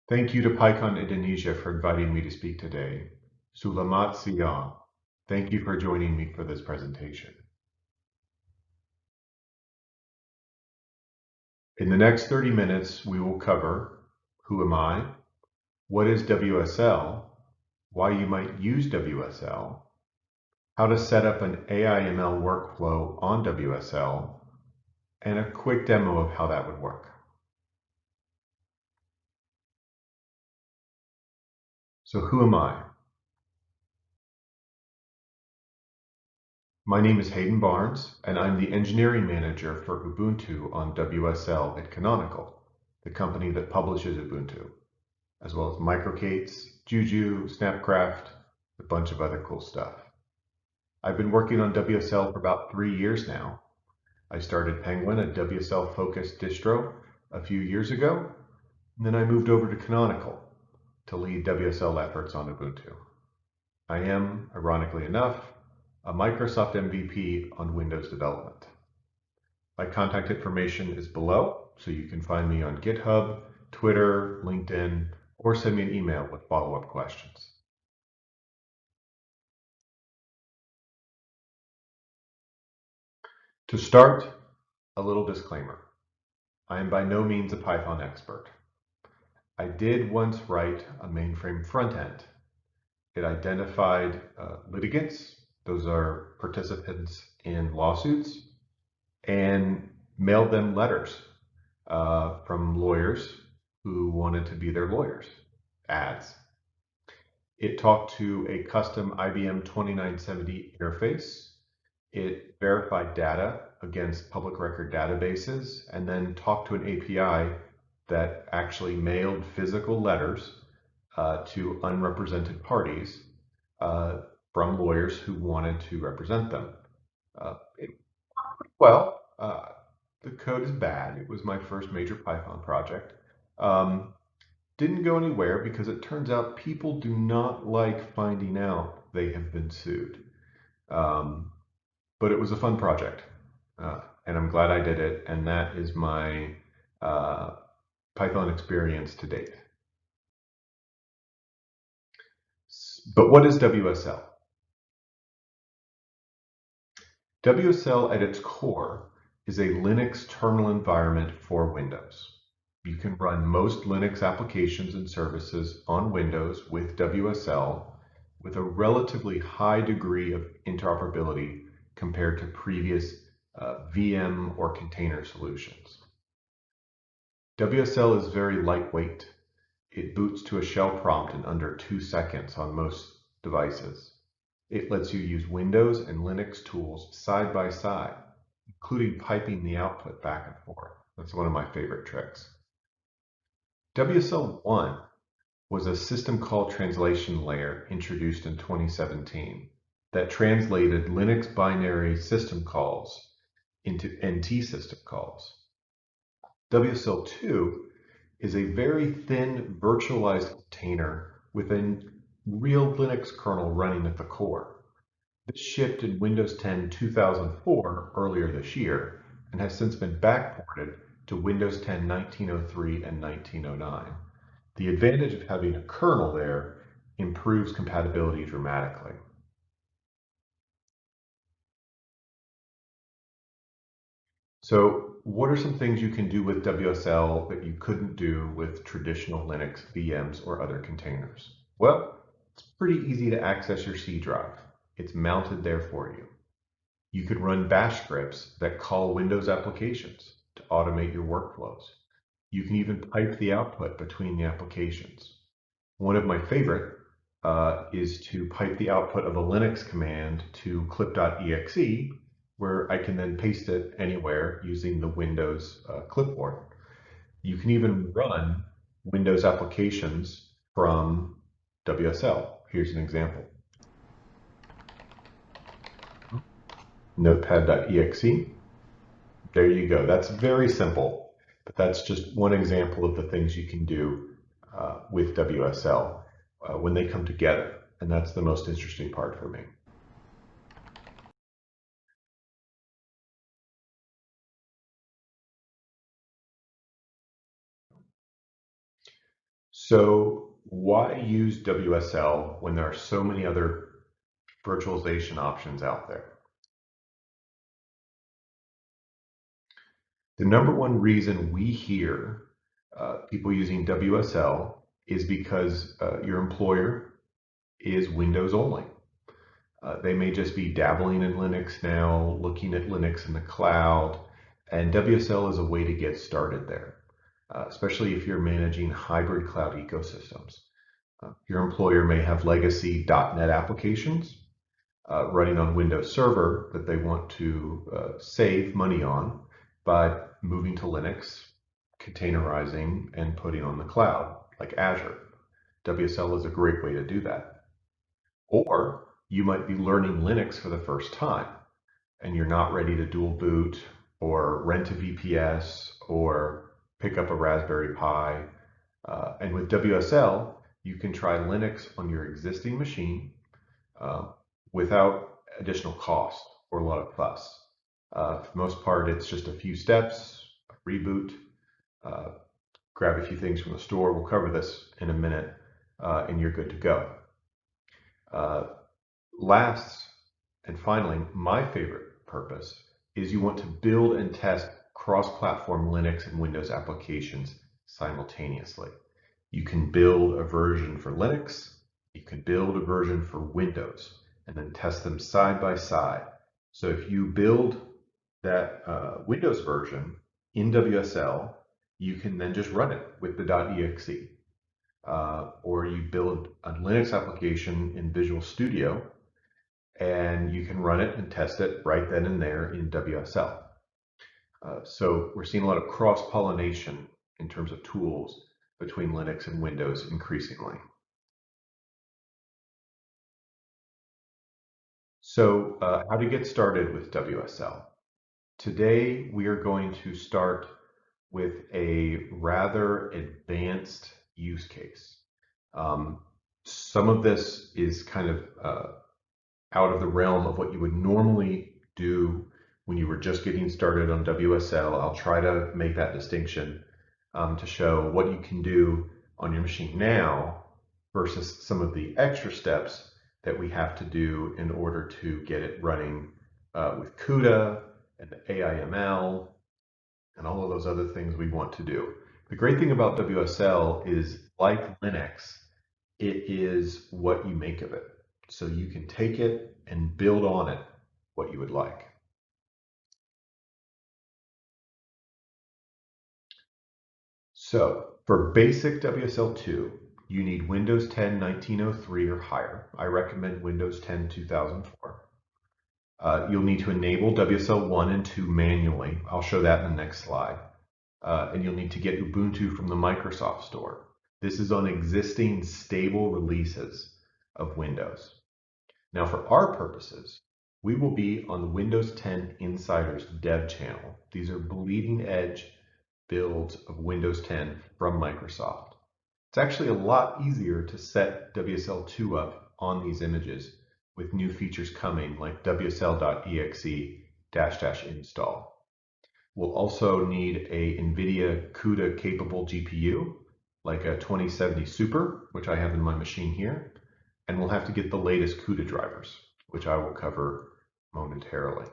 Thank you to PyCon Indonesia for inviting me to speak today. Sulamat siang. Thank you for joining me for this presentation. In the next 30 minutes, we will cover who am I, what is WSL, why you might use WSL, how to set up an AI/ML workflow on WSL, and a quick demo of how that would work. So who am I? My name is Hayden Barnes, and I'm the engineering manager for Ubuntu on WSL at Canonical, the company that publishes Ubuntu, as well as Microcates, Juju, Snapcraft, a bunch of other cool stuff. I've been working on WSL for about 3 years now. I started Penguin, a WSL-focused distro, a few years ago, and then I moved over to Canonical to lead WSL efforts on Ubuntu. I am, ironically enough, a Microsoft MVP on Windows development. My contact information is below, so you can find me on GitHub, Twitter, LinkedIn, or send me an email with follow-up questions. To start, a little disclaimer. I am by no means a Python expert. I did once write a mainframe front end. It identified litigants, those are participants in lawsuits, and mailed them letters from lawyers who wanted to be their lawyers, ads. It talked to a custom IBM 2970 interface. It verified data against public record databases and then talked to an API that actually mailed physical letters to unrepresented parties from lawyers who wanted to represent them. Well, the code is bad. It was my first major Python project. Didn't go anywhere because it turns out people do not like finding out they have been sued. But it was a fun project, and I'm glad I did it, and that is my Python experience to date. But what is WSL? WSL at its core is a Linux terminal environment for Windows. You can run most Linux applications and services on Windows with WSL with a relatively high degree of interoperability compared to previous VM or container solutions. WSL is very lightweight. It boots to a shell prompt in under 2 seconds on most devices. It lets you use Windows and Linux tools side by side, including piping the output back and forth. That's one of my favorite tricks. WSL1 was a system call translation layer introduced in 2017 that translated Linux binary system calls into NT system calls. WSL2 is a very thin virtualized container with a real Linux kernel running at the core. This shipped in Windows 10 2004 earlier this year and has since been backported to Windows 10 1903 and 1909. The advantage of having a kernel there improves compatibility dramatically. So what are some things you can do with WSL that you couldn't do with traditional Linux VMs or other containers? Well, it's pretty easy to access your C drive. It's mounted there for you. You could run bash scripts that call Windows applications to automate your workflows. You can even pipe the output between the applications. One of my favorite is to pipe the output of a Linux command to clip.exe, where I can then paste it anywhere using the Windows clipboard. You can even run Windows applications from WSL. Here's an example. Notepad.exe. There you go. That's very simple, but that's just one example of the things you can do with WSL when they come together, and that's the most interesting part for me. So why use WSL when there are so many other virtualization options out there? The number one reason we hear people using WSL is because your employer is Windows only. They may just be dabbling in Linux now, looking at Linux in the cloud, and WSL is a way to get started there, especially if you're managing hybrid cloud ecosystems. Your employer may have legacy .NET applications running on Windows Server that they want to save money on by moving to Linux, containerizing, and putting on the cloud, like Azure. WSL is a great way to do that. Or you might be learning Linux for the first time and you're not ready to dual boot or rent a VPS or pick up a Raspberry Pi. And with WSL, you can try Linux on your existing machine uh, without additional cost or a lot of fuss. For the most part, it's just a few steps, a reboot, uh, grab a few things from the store. We'll cover this in a minute, and you're good to go. Uh, Last and finally, my favorite purpose is you want to build and test cross-platform Linux and Windows applications simultaneously. You can build a version for Linux, you can build a version for Windows, and then test them side by side. So if you build that Windows version in WSL, you can then just run it with the .exe. Or you build a Linux application in Visual Studio, and you can run it and test it right then and there in WSL. So we're seeing a lot of cross-pollination in terms of tools between Linux and Windows increasingly. So how to get started with WSL? Today we are going to start with a rather advanced use case. Some of this is kind of out of the realm of what you would normally do when you were just getting started on WSL. I'll try to make that distinction to show what you can do on your machine now versus some of the extra steps that we have to do in order to get it running with CUDA and the AIML and all of those other things we want to do. The great thing about WSL is, like Linux, it is what you make of it. So you can take it and build on it what you would like. So for basic WSL2, you need Windows 10 1903 or higher. I recommend Windows 10 2004. You'll need to enable WSL 1 and 2 manually. I'll show that in the next slide. And you'll need to get Ubuntu from the Microsoft Store. This is on existing stable releases of Windows. Now for our purposes, we will be on the Windows 10 Insiders dev channel. These are bleeding edge builds of Windows 10 from Microsoft. It's actually a lot easier to set WSL2 up on these images with new features coming like wsl.exe --install. We'll also need a NVIDIA CUDA capable GPU, like a 2070 Super, which I have in my machine here. And we'll have to get the latest CUDA drivers, which I will cover momentarily.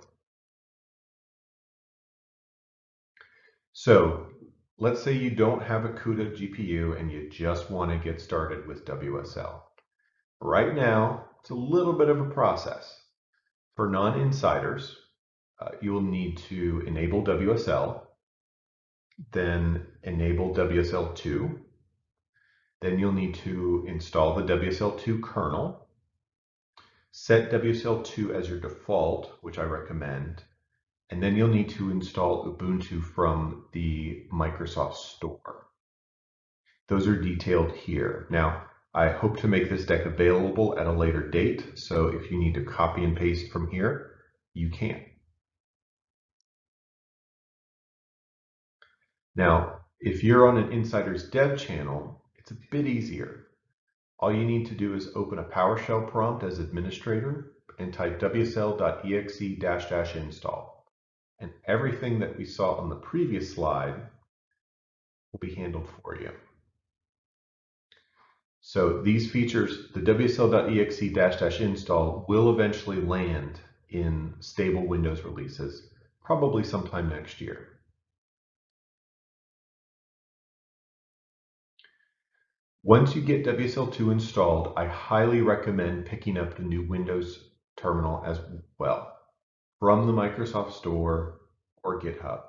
So let's say you don't have a CUDA GPU and you just want to get started with WSL. Right now, it's a little bit of a process. For non-insiders, you will need to enable WSL, then enable WSL2. Then you'll need to install the WSL2 kernel, set WSL2 as your default, which I recommend, and then you'll need to install Ubuntu from the Microsoft Store. Those are detailed here. Now, I hope to make this deck available at a later date, so if you need to copy and paste from here, you can. Now, if you're on an Insider's Dev channel, it's a bit easier. All you need to do is open a PowerShell prompt as administrator and type wsl.exe-install. And everything that we saw on the previous slide will be handled for you. So these features, the WSL.exe install will eventually land in stable Windows releases, probably sometime next year. Once you get WSL2 installed, I highly recommend picking up the new Windows terminal as well from the Microsoft Store or GitHub.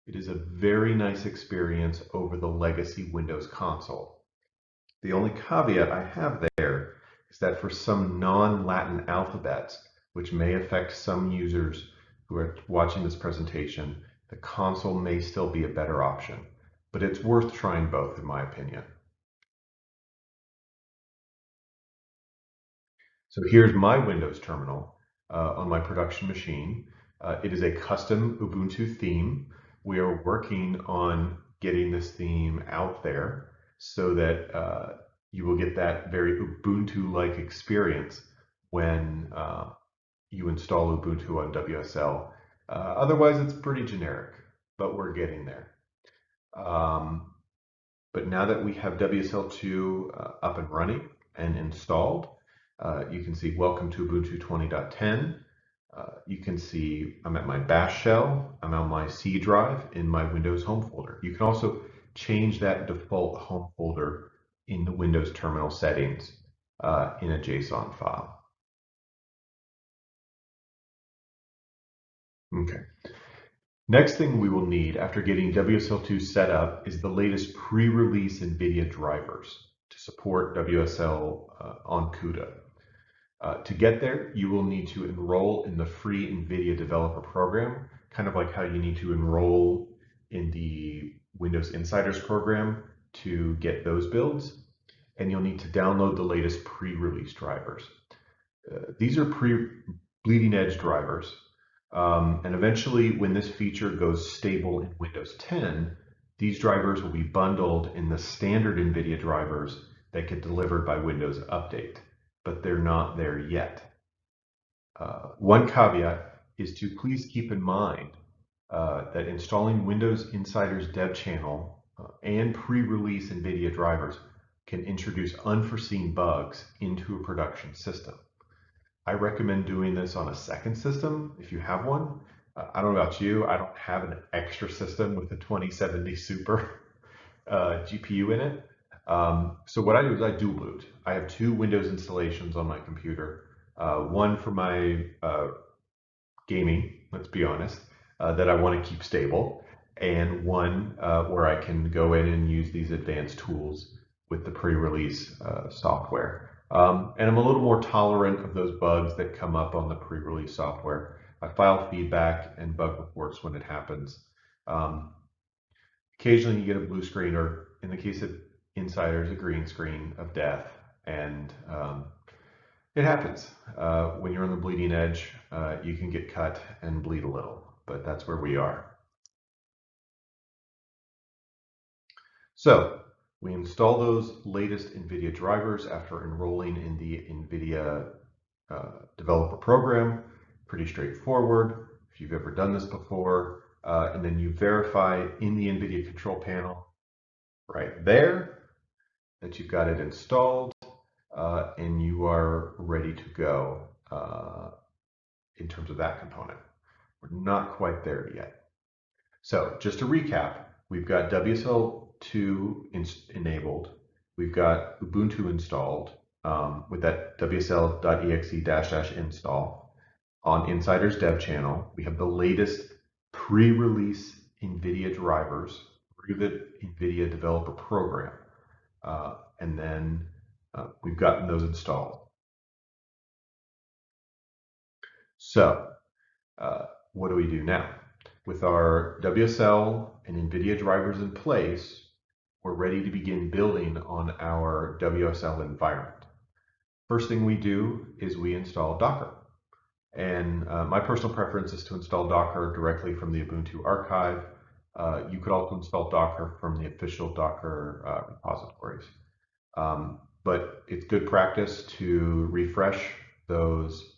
It is a very nice experience over the legacy Windows console. The only caveat I have there is that for some non-Latin alphabets, which may affect some users who are watching this presentation, the console may still be a better option, but it's worth trying both in my opinion. So here's my Windows terminal on my production machine. It is a custom Ubuntu theme. We are working on getting this theme out there so that you will get that very Ubuntu-like experience when you install Ubuntu on WSL. Otherwise, it's pretty generic, but we're getting there. But now that we have WSL2 up and running and installed, you can see welcome to Ubuntu 20.10. You can see I'm at my bash shell, I'm on my C drive in my Windows home folder. You can also change that default home folder in the Windows terminal settings in a JSON file. Okay. Next thing we will need after getting WSL2 set up is the latest pre-release NVIDIA drivers to support WSL on CUDA. To get there, you will need to enroll in the free NVIDIA developer program, kind of like how you need to enroll in the Windows Insiders program to get those builds. And you'll need to download the latest pre-release drivers. These are bleeding edge drivers. And eventually, when this feature goes stable in Windows 10, these drivers will be bundled in the standard NVIDIA drivers that get delivered by Windows Update, but they're not there yet. One caveat is to please keep in mind that installing Windows Insiders Dev Channel and pre-release NVIDIA drivers can introduce unforeseen bugs into a production system. I recommend doing this on a second system if you have one. I don't know about you, I don't have an extra system with a 2070 Super GPU in it. So what I do is I dual boot. I have two Windows installations on my computer. One for my gaming, let's be honest, that I want to keep stable, and one where I can go in and use these advanced tools with the pre-release software. And I'm a little more tolerant of those bugs that come up on the pre-release software. I file feedback and bug reports when it happens. Occasionally you get a blue screen, or in the case of Insiders, a green screen of death, and it happens. When you're on the bleeding edge, you can get cut and bleed a little, but that's where we are. So we install those latest NVIDIA drivers after enrolling in the NVIDIA developer program. Pretty straightforward if you've ever done this before. And then you verify in the NVIDIA control panel right there that you've got it installed and you are ready to go in terms of that component. We're not quite there yet. So just to recap, we've got WSL2 enabled. We've got Ubuntu installed with that WSL.exe install on Insider's Dev Channel. We have the latest pre-release NVIDIA drivers through the NVIDIA developer program. And then we've gotten those installed. So what do we do now? With our WSL and NVIDIA drivers in place, we're ready to begin building on our WSL environment. First thing we do is we install Docker. And my personal preference is to install Docker directly from the Ubuntu archive. You could also install Docker from the official Docker repositories. But it's good practice to refresh those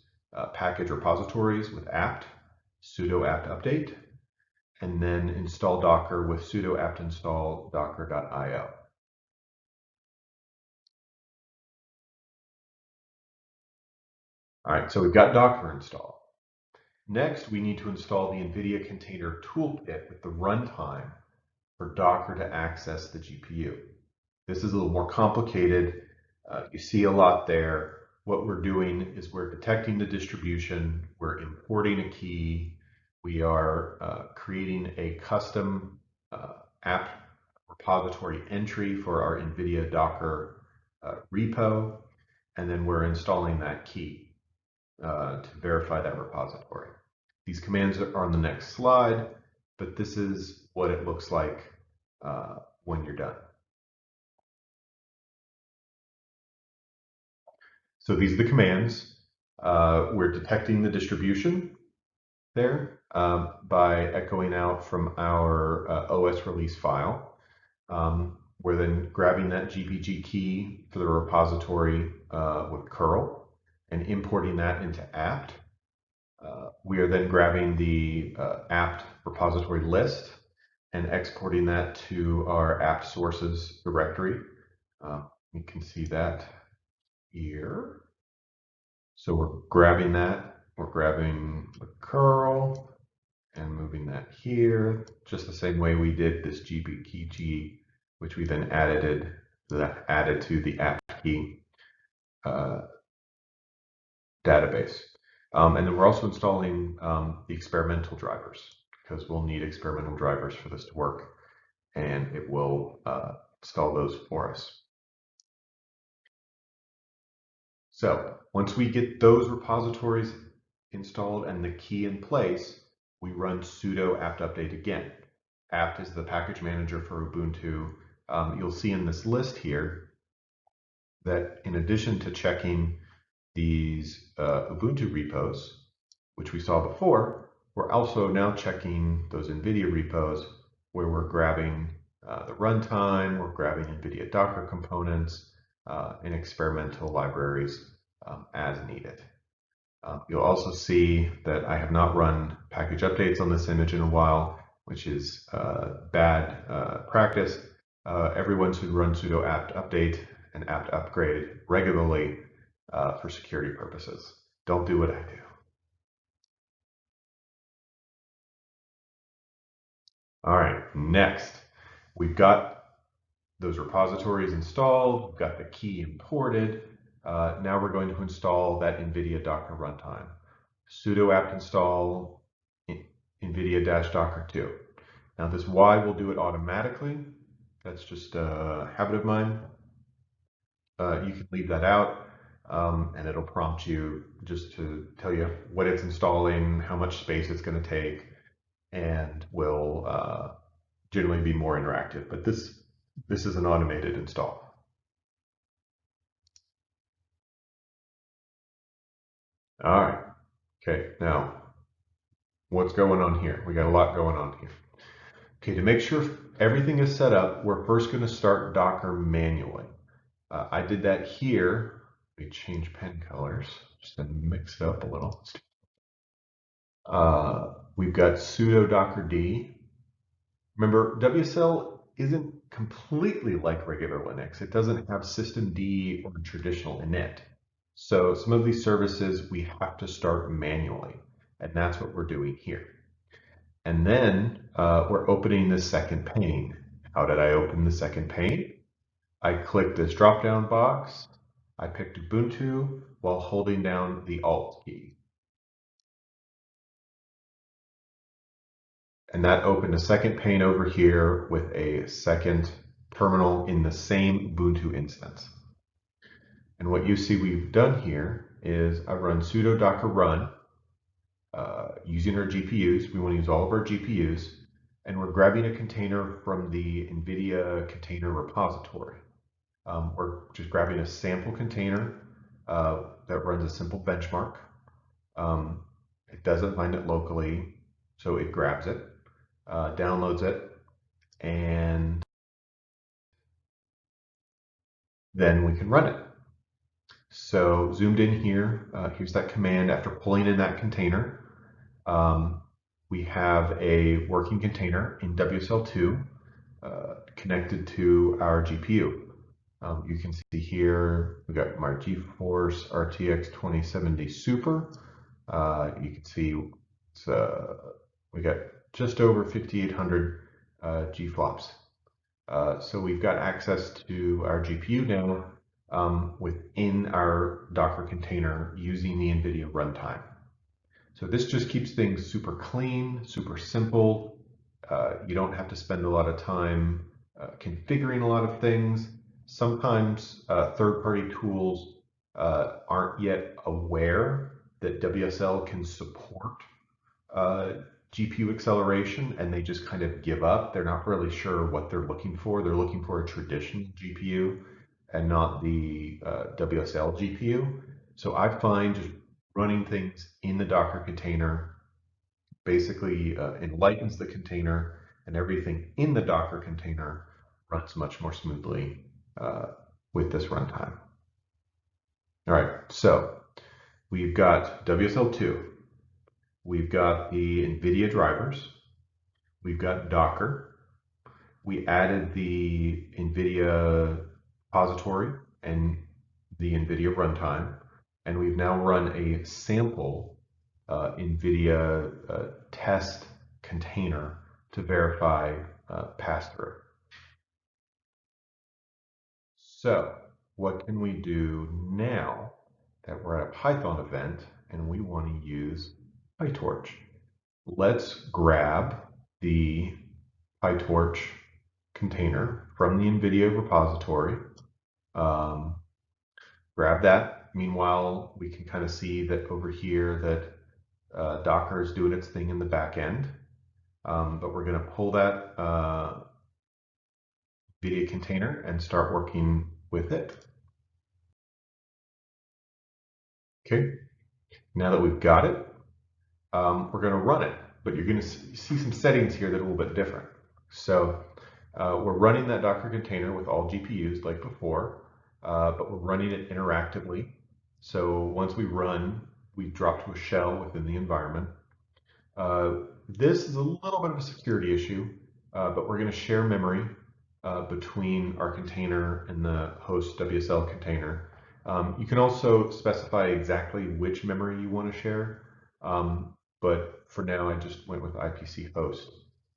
package repositories with apt, sudo apt update, and then install Docker with sudo apt install docker.io. All right, so we've got Docker installed. Next, we need to install the NVIDIA Container Toolkit with the runtime for Docker to access the GPU. This is a little more complicated. You see a lot there. What we're doing is we're detecting the distribution, we're importing a key, we are creating a custom app repository entry for our NVIDIA Docker repo, and then we're installing that key to verify that repository. These commands are on the next slide, but this is what it looks like when you're done. So these are the commands. We're detecting the distribution there by echoing out from our OS release file. We're then grabbing that GPG key for the repository with curl and importing that into apt. We are then grabbing the apt repository list and exporting that to our apt sources directory. You can see that here. So we're grabbing that, we're grabbing the curl and moving that here, just the same way we did this GPG, which we then added to the apt key database. And then we're also installing the experimental drivers, because we'll need experimental drivers for this to work, and it will install those for us. So once we get those repositories installed and the key in place, we run sudo apt update again. Apt is the package manager for Ubuntu. You'll see in this list here that in addition to checking these Ubuntu repos, which we saw before, we're also now checking those NVIDIA repos where we're grabbing the runtime, we're grabbing NVIDIA Docker components, and experimental libraries as needed. You'll also see that I have not run package updates on this image in a while, which is bad practice. Everyone should run sudo apt update and apt upgrade regularly for security purposes. Don't do what I do. All right, next, we've got those repositories installed, we've got the key imported. Now we're going to install that NVIDIA Docker runtime. Sudo apt install NVIDIA-Docker 2. Now this Y will do it automatically. That's just a habit of mine. You can leave that out and it'll prompt you just to tell you what it's installing, how much space it's going to take, and will generally be more interactive. But this is an automated install. All right. Okay, now what's going on here? We got a lot going on here. Okay, to make sure everything is set up, we're first going to start Docker manually. I did that here. Let me change pen colors just to mix it up a little. We've got sudo docker d. Remember, WSL isn't completely like regular Linux. It doesn't have systemd or traditional init. So some of these services we have to start manually, and that's what we're doing here. And then we're opening the second pane. How did I open the second pane? I clicked this drop-down box. I picked Ubuntu while holding down the Alt key. And that opened a second pane over here with a second terminal in the same Ubuntu instance. And what you see we've done here is I've run sudo docker run using our GPUs. We want to use all of our GPUs, and we're grabbing a container from the NVIDIA container repository. We're just grabbing a sample container that runs a simple benchmark. It doesn't find it locally, so it grabs it, downloads it, and then we can run it. So zoomed in here, here's that command. After pulling in that container, we have a working container in WSL2 connected to our GPU. You can see here, we got my GeForce RTX 2070 Super. You can see it's, we got just over 5,800 GFlops. So we've got access to our GPU now within our Docker container using the NVIDIA runtime. So this just keeps things super clean, super simple. You don't have to spend a lot of time configuring a lot of things. Sometimes third-party tools aren't yet aware that WSL can support uh, GPU acceleration, and they just kind of give up. They're not really sure what they're looking for. They're looking for a traditional GPU and not the WSL GPU. So I find just running things in the Docker container basically enlightens the container, and everything in the Docker container runs much more smoothly with this runtime. All right, so we've got WSL2, we've got the NVIDIA drivers, we've got Docker, we added the NVIDIA repository and the NVIDIA runtime, and we've now run a sample NVIDIA test container to verify pass-through. So what can we do now that we're at a Python event and we want to use PyTorch? Let's grab the PyTorch container from the NVIDIA repository. Grab that. Meanwhile, we can kind of see that over here that Docker is doing its thing in the back end. But we're going to pull that NVIDIA container and start working with it. Okay, now that we've got it, we're going to run it, but you're going to see some settings here that are a little bit different. So we're running that Docker container with all GPUs like before, but we're running it interactively. So once we run, we drop to a shell within the environment. This is a little bit of a security issue, but we're going to share memory between our container and the host WSL container. You can also specify exactly which memory you want to share, but for now I just went with IPC host.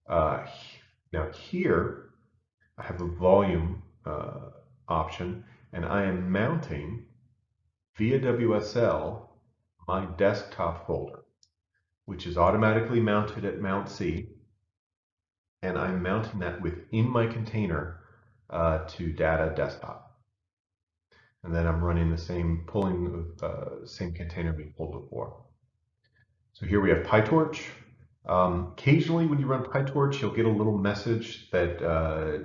Now here I have a volume option, and I am mounting via WSL my desktop folder, which is automatically mounted at Mount C, and I'm mounting that within my container to data desktop. And then I'm running the same, pulling the same container we pulled before. So here we have PyTorch. Occasionally when you run PyTorch, you'll get a little message that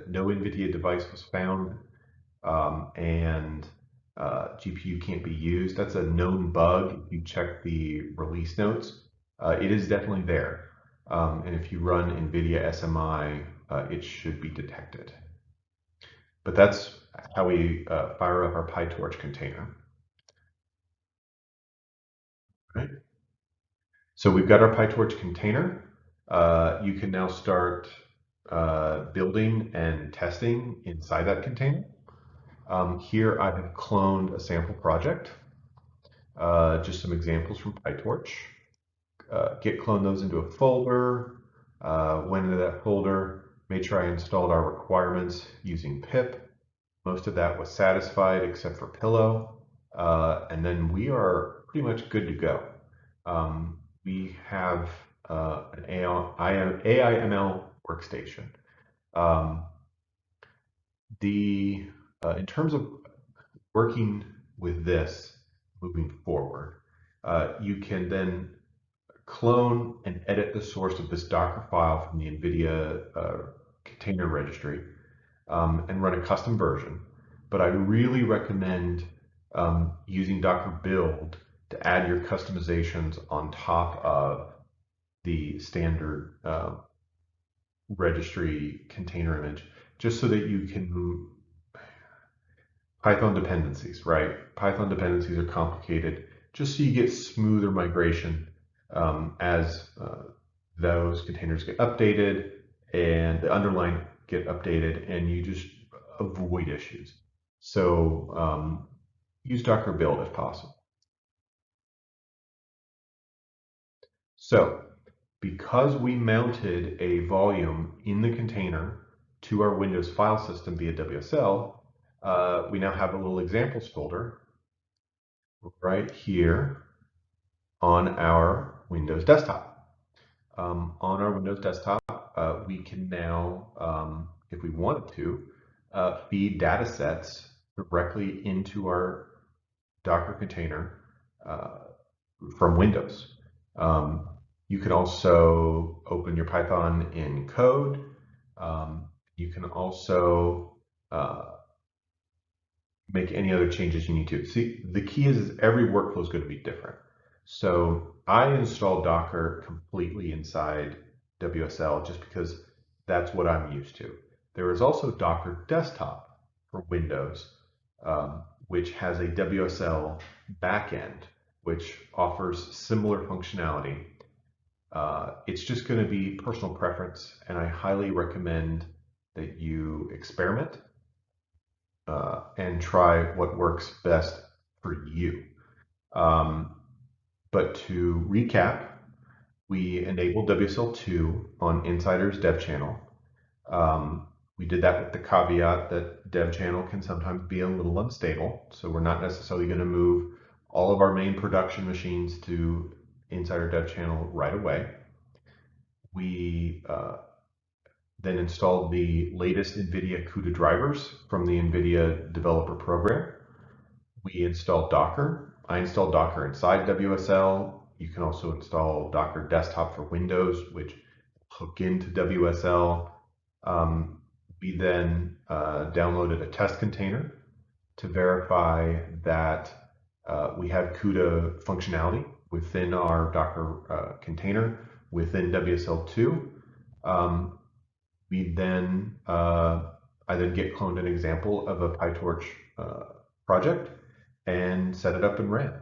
no NVIDIA device was found and GPU can't be used. That's a known bug. If you check the release notes, it is definitely there. And if you run NVIDIA SMI, it should be detected. But that's how we fire up our PyTorch container. Right? So we've got our PyTorch container. You can now start building and testing inside that container. Here I have cloned a sample project, just some examples from PyTorch. Git clone those into a folder, went into that folder, made sure I installed our requirements using pip. Most of that was satisfied except for pillow. And then we are pretty much good to go. We have an AI/ML workstation. In terms of working with this moving forward, you can then clone and edit the source of this Docker file from the NVIDIA container registry and run a custom version. But I really recommend using Docker build to add your customizations on top of the standard registry container image, just so that you can move Python dependencies, right? Python dependencies are complicated, just so you get smoother migration as those containers get updated and the underlying get updated, and you just avoid issues. So use Docker build if possible. So because we mounted a volume in the container to our Windows file system via WSL, we now have a little examples folder right here on our Windows desktop. On our Windows desktop, we can now, if we wanted to, feed data sets directly into our Docker container from Windows. You can also open your Python in code. You can also make any other changes you need to. See, the key is every workflow is going to be different. So I installed Docker completely inside WSL just because that's what I'm used to. There is also Docker Desktop for Windows, which has a WSL backend, which offers similar functionality. It's just going to be personal preference, and I highly recommend that you experiment and try what works best for you. But to recap, we enabled WSL2 on Insider's dev channel. We did that with the caveat that dev channel can sometimes be a little unstable, so we're not necessarily going to move all of our main production machines to Insider dev channel right away. We then installed the latest NVIDIA CUDA drivers from the NVIDIA developer program. We installed Docker. I installed Docker inside WSL. You can also install Docker Desktop for Windows, which hook into WSL. We then downloaded a test container to verify that we have CUDA functionality within our Docker container within WSL2. I then git cloned an example of a PyTorch project and set it up and ran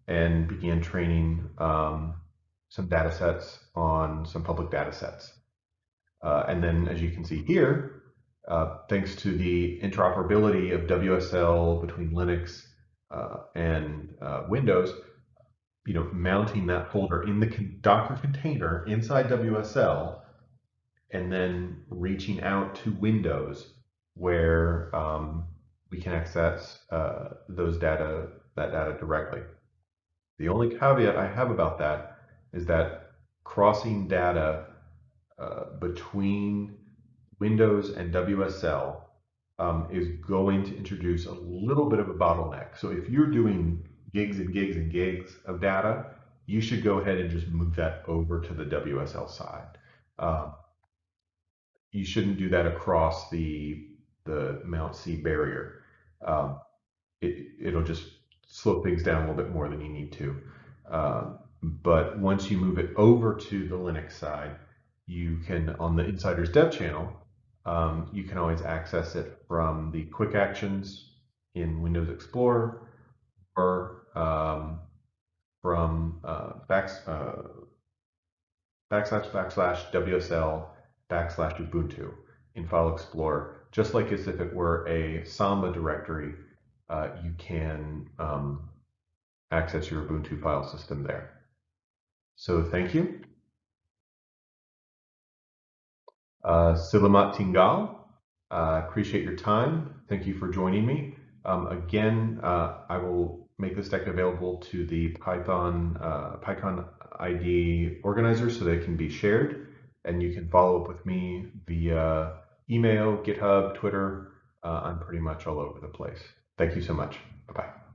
and began training some data sets on some public data sets. And then, as you can see here, thanks to the interoperability of WSL between Linux and Windows, mounting that folder in the Docker container inside WSL and then reaching out to Windows where we can access that data directly. The only caveat I have about that is that crossing data between Windows and WSL is going to introduce a little bit of a bottleneck. So if you're doing gigs and gigs and gigs of data, you should go ahead and just move that over to the WSL side. You shouldn't do that across the Mount C barrier. It'll just slow things down a little bit more than you need to. But once you move it over to the Linux side, you can, on the Insider's dev channel, you can always access it from the quick actions in Windows Explorer or from //WSL/Ubuntu in File Explorer, just like as if it were a Samba directory. You can access your Ubuntu file system there. So thank you. Selamat tinggal. Appreciate your time. Thank you for joining me. Again, I will make this deck available to the PyCon ID organizers so they can be shared. And you can follow up with me via email, GitHub, Twitter. I'm pretty much all over the place. Thank you so much. Bye-bye.